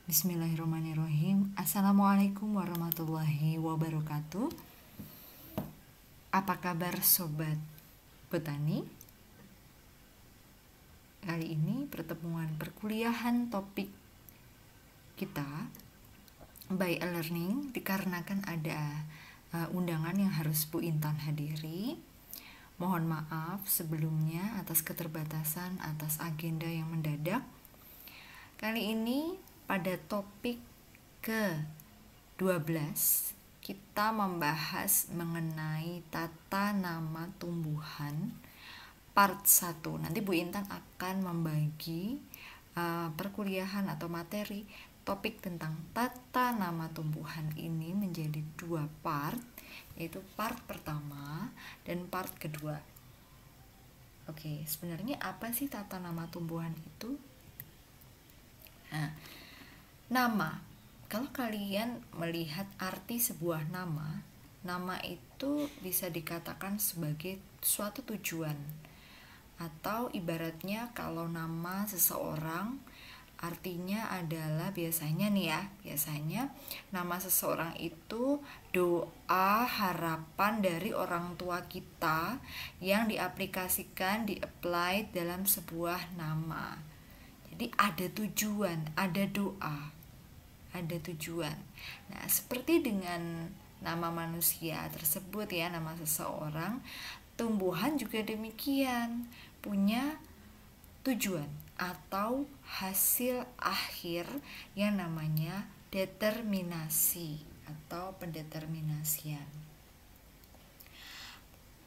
Bismillahirrahmanirrahim. Assalamualaikum warahmatullahi wabarakatuh. Apa kabar sobat petani? Kali ini pertemuan perkuliahan topik kita by e-learning dikarenakan ada undangan yang harus Bu Intan hadiri. Mohon maaf sebelumnya atas keterbatasan atas agenda yang mendadak. Kali ini pada topik ke-12 kita membahas mengenai tata nama tumbuhan part 1. Nanti Bu Intan akan membagi perkuliahan atau materi topik tentang tata nama tumbuhan ini menjadi 2 part, yaitu part pertama dan part kedua. Oke, sebenarnya apa sih tata nama tumbuhan itu? Nah, nama, kalau kalian melihat arti sebuah nama, nama itu bisa dikatakan sebagai suatu tujuan. Atau ibaratnya kalau nama seseorang artinya adalah biasanya nama seseorang itu doa harapan dari orang tua kita yang diaplikasikan, di-apply dalam sebuah nama. Jadi ada tujuan, ada doa, ada tujuan. Nah, seperti dengan nama manusia tersebut ya, nama seseorang, tumbuhan juga demikian, punya tujuan atau hasil akhir yang namanya determinasi atau pendeterminasian.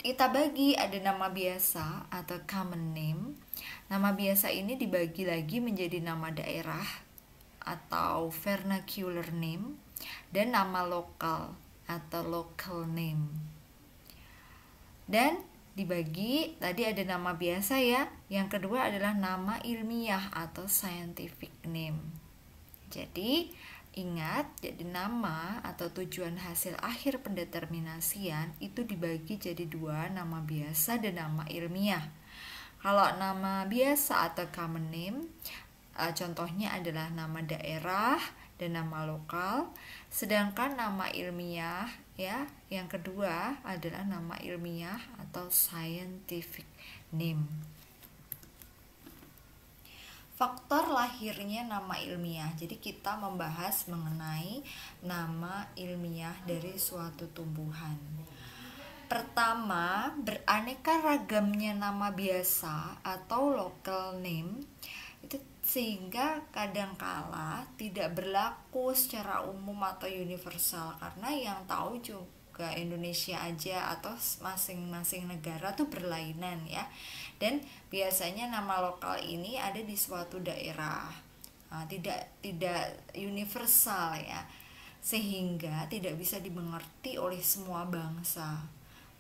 Kita bagi ada nama biasa atau common name. Nama biasa ini dibagi lagi menjadi nama daerah atau vernacular name dan nama lokal atau local name. Dan dibagi tadi ada nama biasa ya. Yang kedua adalah nama ilmiah atau scientific name. Jadi ingat, jadi nama atau tujuan hasil akhir pendeterminasian itu dibagi jadi 2, nama biasa dan nama ilmiah. Kalau nama biasa atau common name, contohnya adalah nama daerah dan nama lokal. Sedangkan nama ilmiah ya, yang kedua adalah nama ilmiah atau scientific name. Faktor lahirnya nama ilmiah. Jadi kita membahas mengenai nama ilmiah dari suatu tumbuhan. Pertama, beraneka ragamnya nama biasa atau local name itu sehingga kadangkala tidak berlaku secara umum atau universal, karena yang tahu juga Indonesia aja atau masing-masing negara tuh berlainan ya. Dan biasanya nama lokal ini ada di suatu daerah, tidak universal ya, sehingga tidak bisa dimengerti oleh semua bangsa.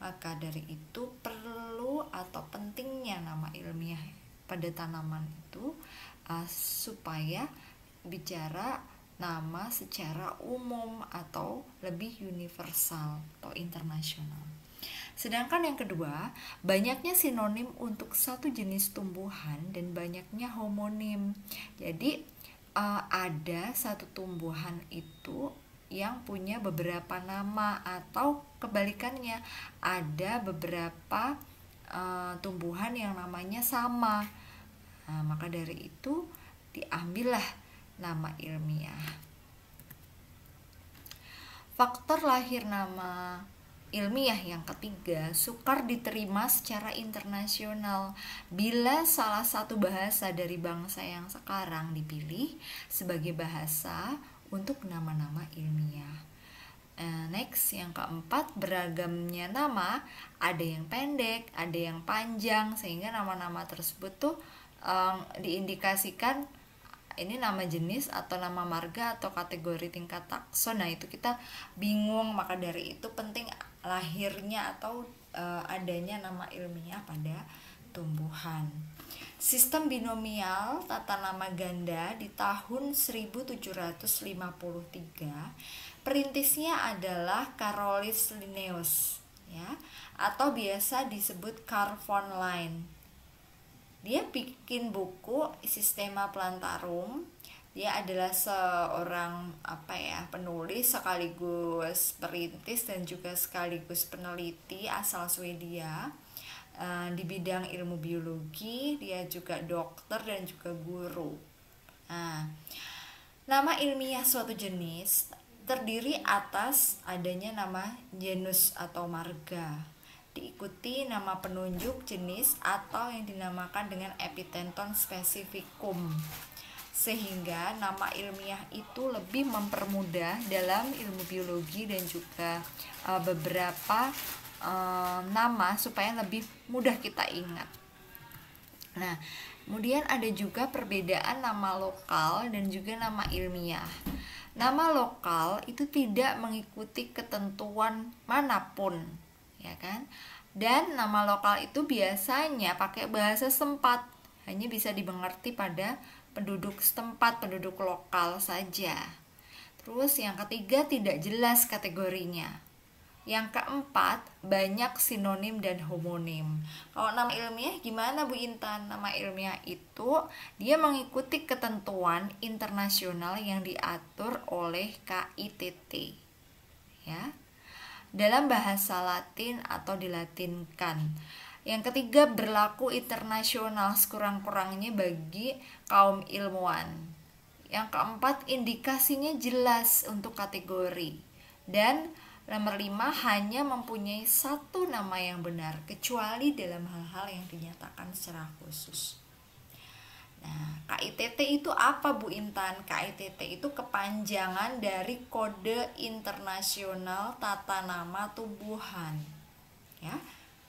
Maka dari itu perlu atau pentingnya nama ilmiah pada tanaman itu supaya bicara nama secara umum atau lebih universal atau internasional. Sedangkan yang kedua, banyaknya sinonim untuk satu jenis tumbuhan dan banyaknya homonim. Jadi ada satu tumbuhan itu yang punya beberapa nama, atau kebalikannya ada beberapa tumbuhan yang namanya sama. Nah, maka dari itu diambillah nama ilmiah. Faktor lahir nama ilmiah yang ketiga, sukar diterima secara internasional bila salah satu bahasa dari bangsa yang sekarang dipilih sebagai bahasa untuk nama-nama ilmiah. Next, yang keempat, beragamnya nama, ada yang pendek, ada yang panjang, sehingga nama-nama tersebut tuh diindikasikan ini nama jenis atau nama marga atau kategori tingkat takson. Nah, itu kita bingung, maka dari itu penting lahirnya atau adanya nama ilmiah pada tumbuhan. Sistem binomial tata nama ganda di tahun 1753, perintisnya adalah Carolus Linnaeus ya, atau biasa disebut Carl von Linné. Dia bikin buku Systema Plantarum Dia adalah seorang penulis sekaligus perintis dan juga sekaligus peneliti asal Swedia di bidang ilmu biologi. Dia juga dokter dan juga guru. Nah, nama ilmiah suatu jenis terdiri atas adanya nama genus atau marga, diikuti nama penunjuk jenis atau yang dinamakan dengan epiteton spesifikum, sehingga nama ilmiah itu lebih mempermudah dalam ilmu biologi dan juga beberapa nama supaya lebih mudah kita ingat. Nah, kemudian ada juga perbedaan nama lokal dan juga nama ilmiah. Nama lokal itu tidak mengikuti ketentuan manapun, ya kan? Dan nama lokal itu biasanya pakai bahasa setempat, hanya bisa dimengerti pada penduduk setempat, penduduk lokal saja. Terus yang ketiga, tidak jelas kategorinya. Yang keempat, banyak sinonim dan homonim. Kalau nama ilmiah gimana Bu Intan? Nama ilmiah itu dia mengikuti ketentuan internasional yang diatur oleh KITT. Ya. Dalam bahasa Latin atau dilatinkan. Yang ketiga, berlaku internasional sekurang-kurangnya bagi kaum ilmuwan. Yang keempat, indikasinya jelas untuk kategori. Dan nomor 5, hanya mempunyai satu nama yang benar, kecuali dalam hal-hal yang dinyatakan secara khusus. Nah, KITT itu apa Bu Intan? KITT itu kepanjangan dari Kode Internasional Tata Nama Tumbuhan. Ya,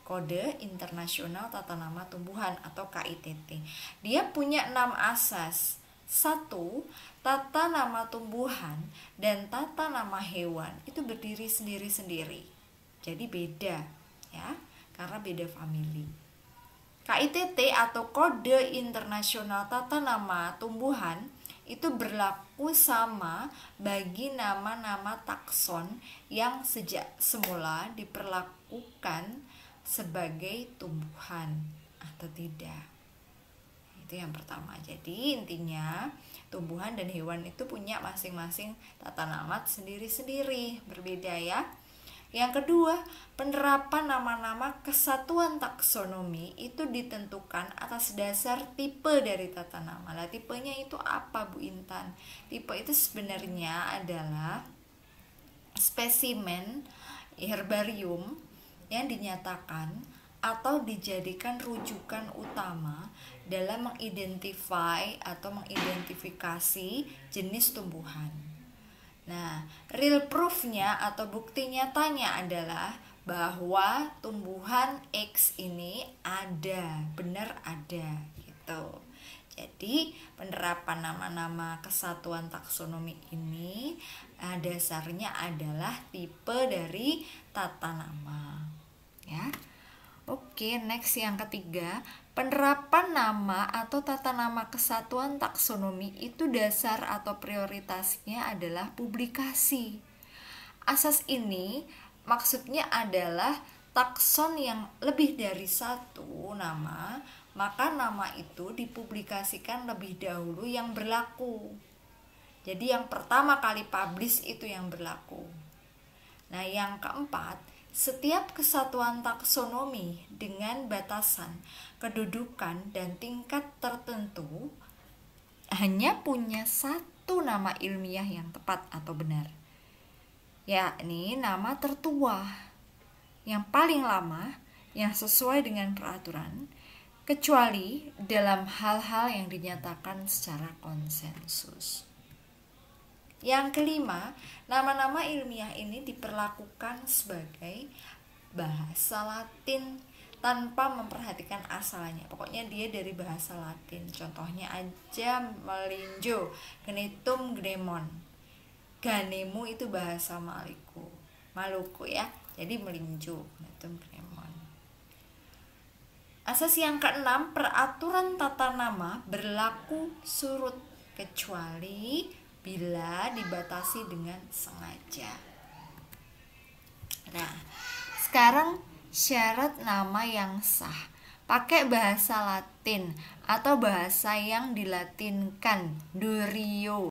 Kode Internasional Tata Nama Tumbuhan atau KITT. Dia punya 6 asas. 1. Tata nama tumbuhan dan tata nama hewan itu berdiri sendiri-sendiri. Jadi beda, ya, karena beda famili. KITT atau Kode Internasional Tata Nama Tumbuhan itu berlaku sama bagi nama-nama takson yang sejak semula diperlakukan sebagai tumbuhan atau tidak. Itu yang pertama. Jadi intinya tumbuhan dan hewan itu punya masing-masing tata nama sendiri-sendiri, berbeda ya. Yang kedua, penerapan nama-nama kesatuan taksonomi itu ditentukan atas dasar tipe dari tata nama. Lah, tipenya itu apa Bu Intan? Tipe itu sebenarnya adalah spesimen herbarium yang dinyatakan atau dijadikan rujukan utama dalam mengidentifikasi jenis tumbuhan. Nah, real proof-nya atau bukti nyatanya adalah bahwa tumbuhan X ini ada, benar ada gitu. Jadi, penerapan nama-nama kesatuan taksonomi ini dasarnya adalah tipe dari tata nama. Ya. Oke, next yang ketiga, penerapan nama atau tata nama kesatuan taksonomi itu dasar atau prioritasnya adalah publikasi. Asas ini maksudnya adalah takson yang lebih dari satu nama, maka nama itu dipublikasikan lebih dahulu yang berlaku. Jadi yang pertama kali publish itu yang berlaku. Nah, yang keempat, setiap kesatuan taksonomi dengan batasan, kedudukan, dan tingkat tertentu hanya punya satu nama ilmiah yang tepat atau benar, yakni nama tertua, yang paling lama, yang sesuai dengan peraturan, kecuali dalam hal-hal yang dinyatakan secara konsensus. Yang kelima, nama-nama ilmiah ini diperlakukan sebagai bahasa Latin tanpa memperhatikan asalnya. Pokoknya dia dari bahasa Latin. Contohnya aja melinjo, gnetum gnemon. Ganemu itu bahasa Maluku ya. Jadi melinjo, gnetum gnemon. Asas yang keenam, peraturan tata nama berlaku surut kecuali bila dibatasi dengan sengaja. Nah, sekarang syarat nama yang sah. pakai bahasa Latin atau bahasa yang dilatinkan, Durio.